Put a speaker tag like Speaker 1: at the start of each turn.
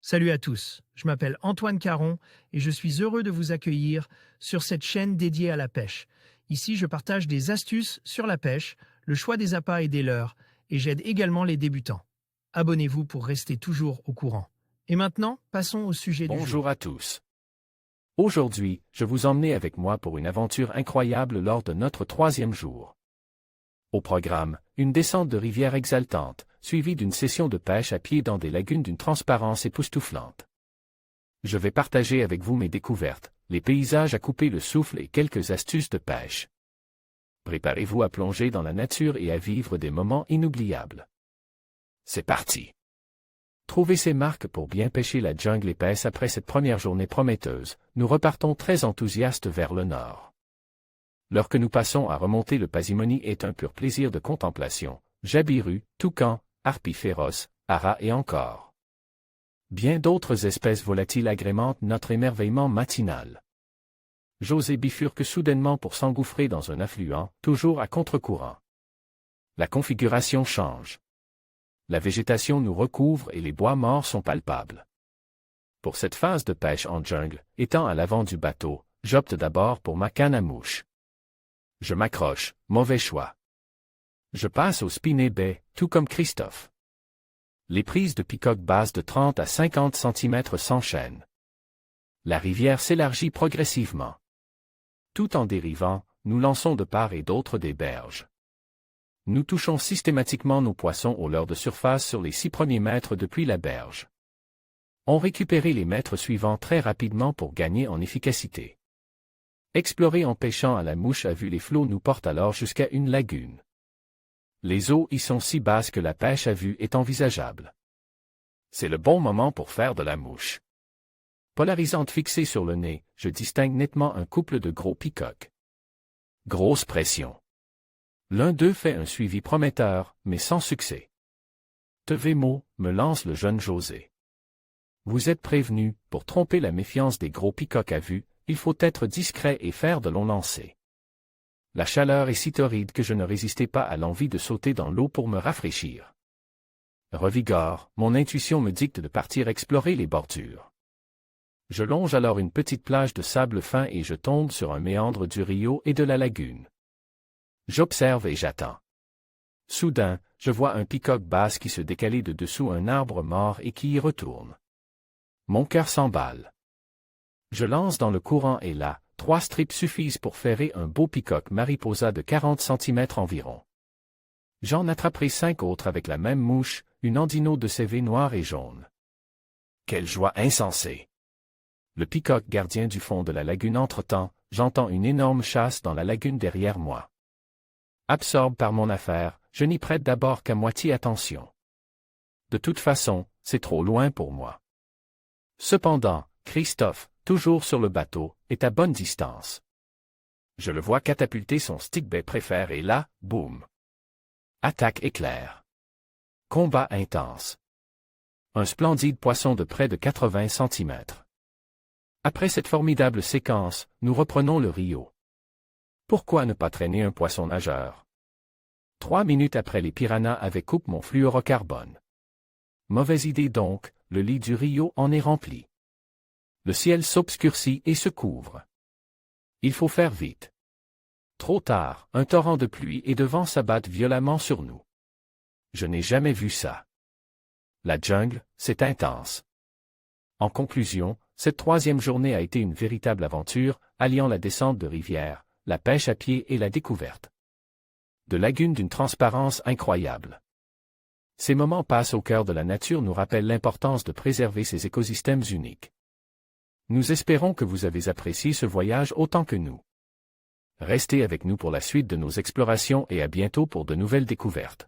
Speaker 1: Salut à tous, je m'appelle Antoine Caron et je suis heureux de vous accueillir sur cette chaîne dédiée à la pêche. Ici, je partage des astuces sur la pêche, le choix des appâts et des leurres, et j'aide également les débutants. Abonnez-vous pour rester toujours au courant. Et maintenant, passons au sujet du jour.
Speaker 2: Bonjour à tous. Aujourd'hui, je vous emmène avec moi pour une aventure incroyable lors de notre 3e jour. Au programme, une descente de rivière exaltante, suivie d'une session de pêche à pied dans des lagunes d'une transparence époustouflante. Je vais partager avec vous mes découvertes, les paysages à couper le souffle et quelques astuces de pêche. Préparez-vous à plonger dans la nature et à vivre des moments inoubliables. C'est parti! Trouvez ces marques pour bien pêcher la jungle épaisse après cette première journée prometteuse, nous repartons très enthousiastes vers le nord. L'heure que nous passons à remonter le Pasimony est un pur plaisir de contemplation, jabiru, toucan, harpie féroce, haras et encore. Bien d'autres espèces volatiles agrémentent notre émerveillement matinal. José bifurque soudainement pour s'engouffrer dans un affluent, toujours à contre-courant. La configuration change. La végétation nous recouvre et les bois morts sont palpables. Pour cette phase de pêche en jungle, étant à l'avant du bateau, j'opte d'abord pour ma canne à mouche. Je m'accroche, mauvais choix. Je passe au spinnet bai, tout comme Christophe. Les prises de picoque basse de 30 à 50 cm s'enchaînent. La rivière s'élargit progressivement. Tout en dérivant, nous lançons de part et d'autre des berges. Nous touchons systématiquement nos poissons au leurre de surface sur les 6 premiers mètres depuis la berge. On récupérait les mètres suivants très rapidement pour gagner en efficacité. Explorer en pêchant à la mouche à vue les flots nous porte alors jusqu'à une lagune. Les eaux y sont si basses que la pêche à vue est envisageable. C'est le bon moment pour faire de la mouche. Polarisante fixée sur le nez, je distingue nettement un couple de gros picoques. Grosse pression. L'un d'eux fait un suivi prometteur, mais sans succès. Tevemo, me lance le jeune José. Vous êtes prévenu, pour tromper la méfiance des gros picoques à vue, il faut être discret et faire de longs lancers. La chaleur est si torride que je ne résistais pas à l'envie de sauter dans l'eau pour me rafraîchir. Revigore, mon intuition me dicte de partir explorer les bordures. Je longe alors une petite plage de sable fin et je tombe sur un méandre du rio et de la lagune. J'observe et j'attends. Soudain, je vois un picoque basse qui se décalait de dessous un arbre mort et qui y retourne. Mon cœur s'emballe. Je lance dans le courant et là, 3 strips suffisent pour ferrer un beau picoque mariposa de 40 cm environ. J'en attraperai 5 autres avec la même mouche, une andino de CV noir et jaune. Quelle joie insensée! Le picoque gardien du fond de la lagune entre-temps, j'entends une énorme chasse dans la lagune derrière moi. Absorbe par mon affaire, je n'y prête d'abord qu'à moitié attention. De toute façon, c'est trop loin pour moi. Cependant, Christophe, toujours sur le bateau, est à bonne distance. Je le vois catapulter son stick-bai préféré et là, boum! Attaque éclair. Combat intense. Un splendide poisson de près de 80 cm. Après cette formidable séquence, nous reprenons le rio. Pourquoi ne pas traîner un poisson nageur? 3 minutes après les piranhas avaient coupé mon fluorocarbone. Mauvaise idée donc, le lit du rio en est rempli. Le ciel s'obscurcit et se couvre. Il faut faire vite. Trop tard, un torrent de pluie et de vent s'abattent violemment sur nous. Je n'ai jamais vu ça. La jungle, c'est intense. En conclusion, cette 3e journée a été une véritable aventure, alliant la descente de rivière, la pêche à pied et la découverte de lagunes d'une transparence incroyable. Ces moments passés au cœur de la nature nous rappellent l'importance de préserver ces écosystèmes uniques. Nous espérons que vous avez apprécié ce voyage autant que nous. Restez avec nous pour la suite de nos explorations et à bientôt pour de nouvelles découvertes.